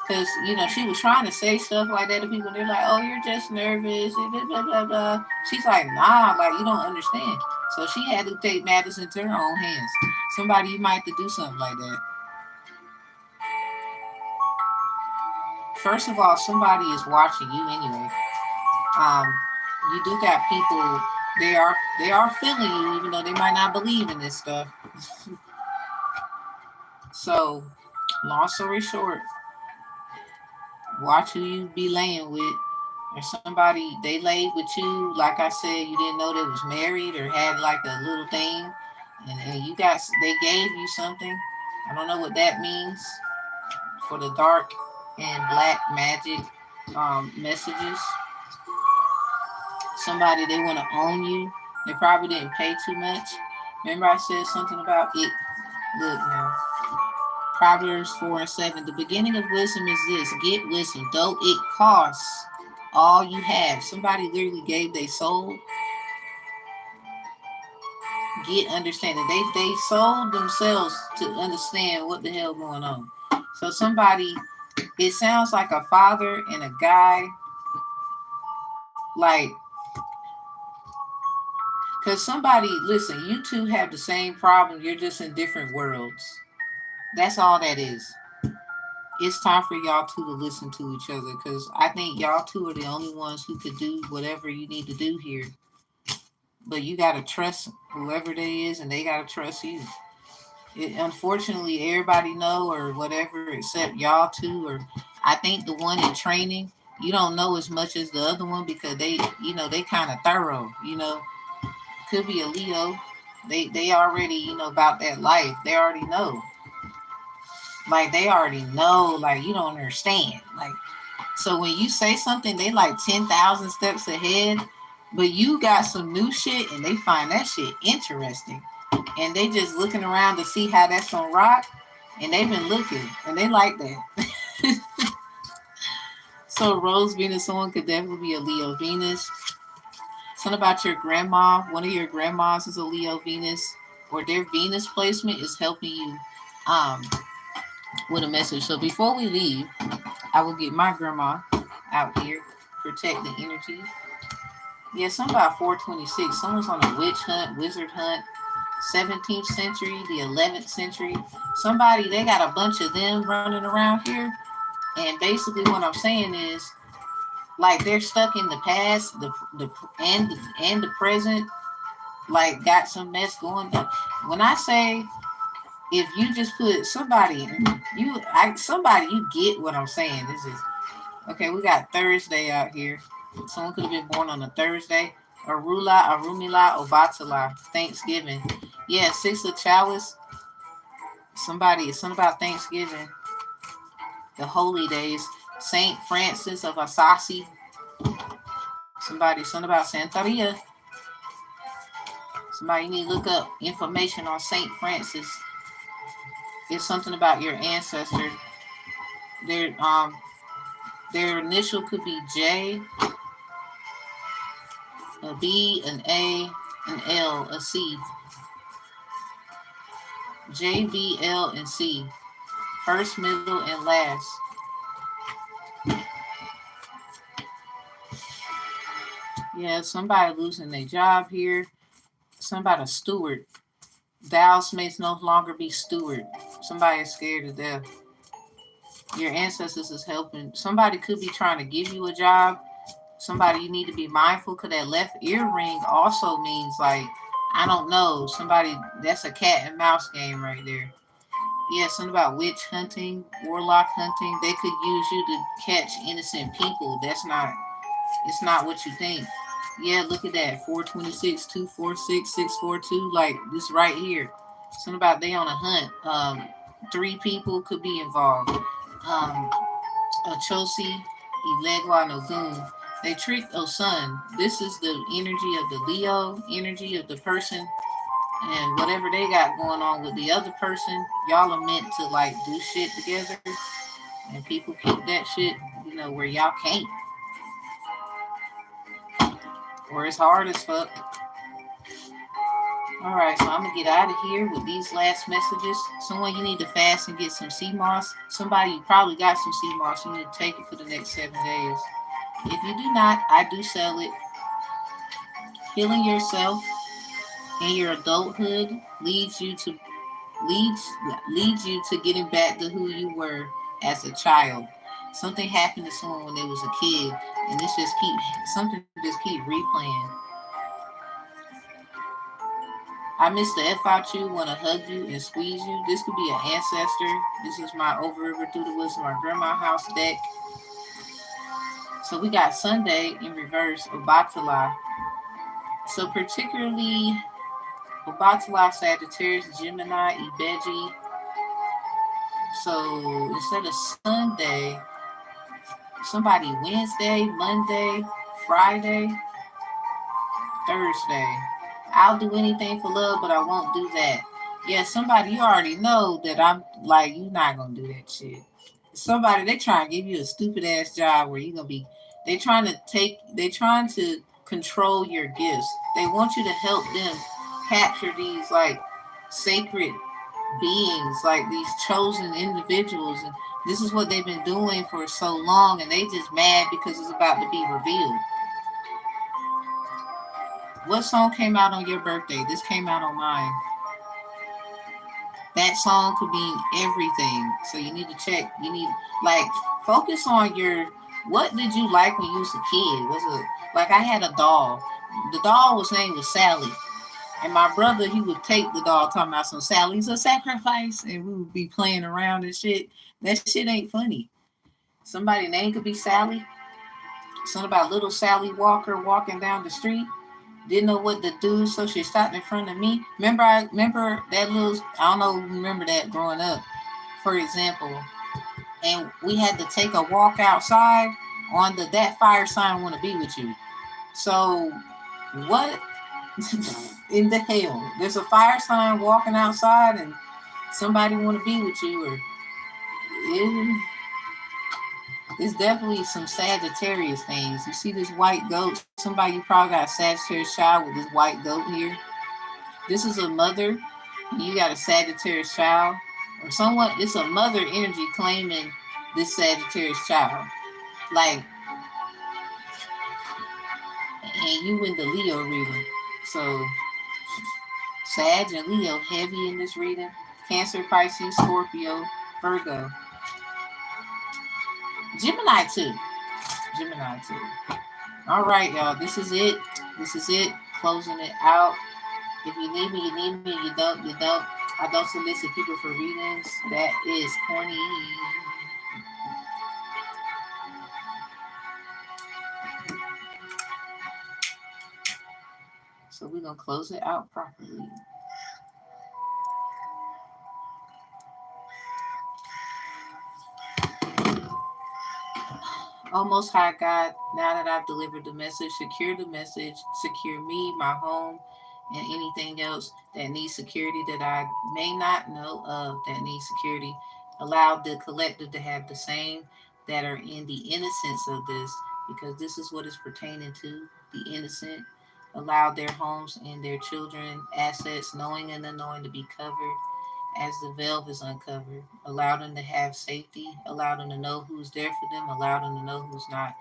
because she was trying to say stuff like that to people. They're like, "Oh, you're just nervous," and blah blah blah blah. She's like, "Nah, like you don't understand." So she had to take matters into her own hands. Somebody, you might have to do something like that. First of all, somebody is watching you anyway. Um, you do got people. They are feeling you, even though they might not believe in this stuff. So, long story short, watch who you be laying with. Or somebody they laid with you, like I said, you didn't know they was married or had like a little thing, and they gave you something. I don't know what that means for the dark and black magic messages. Somebody, they want to own you. They probably didn't pay too much. Remember I said something about it. Look now. Proverbs 4 and 7. The beginning of wisdom is this: get wisdom, though it costs all you have. Somebody literally gave their soul. Get understanding. They sold themselves to understand what the hell going on. So somebody, it sounds like a father and a guy, like, because somebody, listen, you two have the same problem. You're just in different worlds. That's all that is. It's time for y'all two to listen to each other, because I think y'all two are the only ones who could do whatever you need to do here. But you got to trust whoever they is, and they got to trust you. Unfortunately, everybody know or whatever except y'all two, or I think the one in training, you don't know as much as the other one, because they kind of thorough. Could be a Leo. They already about that life. They already know. Like they already know. Like you don't understand. Like, so when you say something, they like 10,000 steps ahead, but you got some new shit and they find that shit interesting. And they just looking around to see how that's gonna rock. And they've been looking and they like that. So Rose Venus, someone could definitely be a Leo Venus. Something about your grandma, one of your grandmas is a Leo Venus, or their Venus placement is helping you um, with a message. So before we leave, I will get my grandma out here, protect the energy. Yeah, something about 426. Someone's on a witch hunt, wizard hunt, 17th century, the 11th century. Somebody, they got a bunch of them running around here. And basically what I'm saying is, like, they're stuck in the past, and the present, like got some mess going on. When I say, if you just put somebody, somebody, you get what I'm saying. This is okay. We got Thursday out here. Someone could have been born on a Thursday. Arumila, Obatala, Thanksgiving. Yeah, Six of Chalice. Something about Thanksgiving. The holy days. Saint Francis of Assisi. Something about Santeria. Somebody, you need to look up information on Saint Francis. It's something about your ancestor. Their their initial could be J, a B, an A, an L, a C. J, B, L, and C. First, middle, and last. Yeah, somebody losing their job here. Somebody, a steward. Thou mayst no longer be steward. Somebody is scared to death. Your ancestors is helping. Somebody could be trying to give you a job. Somebody you need to be mindful because that left earring also means like, I don't know, somebody, that's a cat and mouse game right there. Yeah, something about witch hunting, warlock hunting. They could use you to catch innocent people. It's not what you think. Yeah, look at that. 426, 246, 642. Like this right here. Something about they on a hunt. Three people could be involved. A Chelsea, Ilegwa, and Ogun. They tricked Osun. This is the energy of the Leo, energy of the person, and whatever they got going on with the other person, y'all are meant to like do shit together, and people keep that shit, where y'all can't, or it's hard as fuck. All right, so I'm gonna get out of here with these last messages. Someone you need to fast and get some sea moss. Somebody you probably got some sea moss. You need to take it for the next 7 days. If you do not, I do sell it. Healing yourself in your adulthood leads leads you to getting back to who you were as a child. Something happened to someone when they was a kid, and something just keep replaying. I miss the F out you, want to hug you and squeeze you. This could be an ancestor. This is my Over River Through the Woods, my grandma house deck. So we got Sunday in reverse, Obatala. So particularly Obatala, Sagittarius, Gemini, Ibeji. So instead of Sunday, somebody Wednesday, Monday, Friday, Thursday. I'll do anything for love, but I won't do that. Yeah, somebody you already know that I'm like, you're not gonna do that shit. Somebody they trying to give you a stupid ass job where you gonna be they trying to control your gifts. They want you to help them capture these like sacred beings, like these chosen individuals, and this is what they've been doing for so long, and they just mad because it's about to be revealed. What song came out on your birthday? This came out on mine. That song could mean everything. So you need to check. You need like focus on what did you like when you was a kid? Was it like I had a doll? The doll was named was Sally. And my brother, he would take the doll talking about some Sally's a sacrifice, and we would be playing around and shit. That shit ain't funny. Somebody name could be Sally. Something about little Sally Walker walking down the street. Didn't know what to do, so she stopped in front of me. Remember that little, I don't know, remember that growing up, for example. And we had to take a walk outside on that fire sign want to be with you. So what in the hell? There's a fire sign walking outside and somebody want to be with you, or it's definitely some Sagittarius things. You see this white goat. Somebody you probably got a Sagittarius child with this white goat here. This is a mother. And you got a Sagittarius child, or someone. It's a mother energy claiming this Sagittarius child. Like, and you in the Leo reading. So Sag and Leo heavy in this reading. Cancer, Pisces, Scorpio, Virgo, Gemini too. Gemini too. All right, y'all. This is it. This is it. Closing it out. If you need me, you need me. You don't, you don't. I don't solicit people for readings. That is corny. So we're going to close it out properly. Oh, Most High God, now that I've delivered the message, secure the message, secure me, my home, and anything else that needs security that I may not know of that needs security. Allow the collective to have the same that are in the innocence of this, because this is what is pertaining to the innocent. Allow their homes and their children, assets, knowing and unknowing, to be covered as the veil is uncovered. Allow them to have safety. Allow them to know who's there for them. Allow them to know who's not.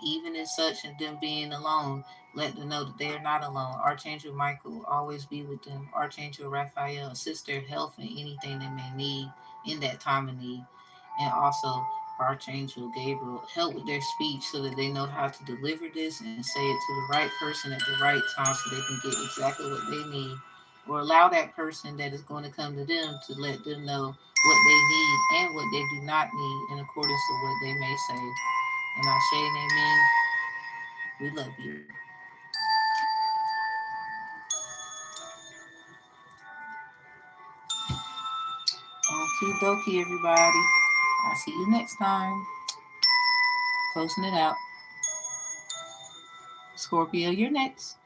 Even in such and them being alone, let them know that they are not alone. Archangel Michael, always be with them. Archangel Raphael, assist their health and anything they may need in that time of need. And also, Archangel Gabriel, help with their speech so that they know how to deliver this and say it to the right person at the right time so they can get exactly what they need. Or allow that person that is going to come to them to let them know what they need and what they do not need in accordance to what they may say. And I say and amen. We love you. Okie dokie, everybody. I'll see you next time. Closing it out. Scorpio, you're next.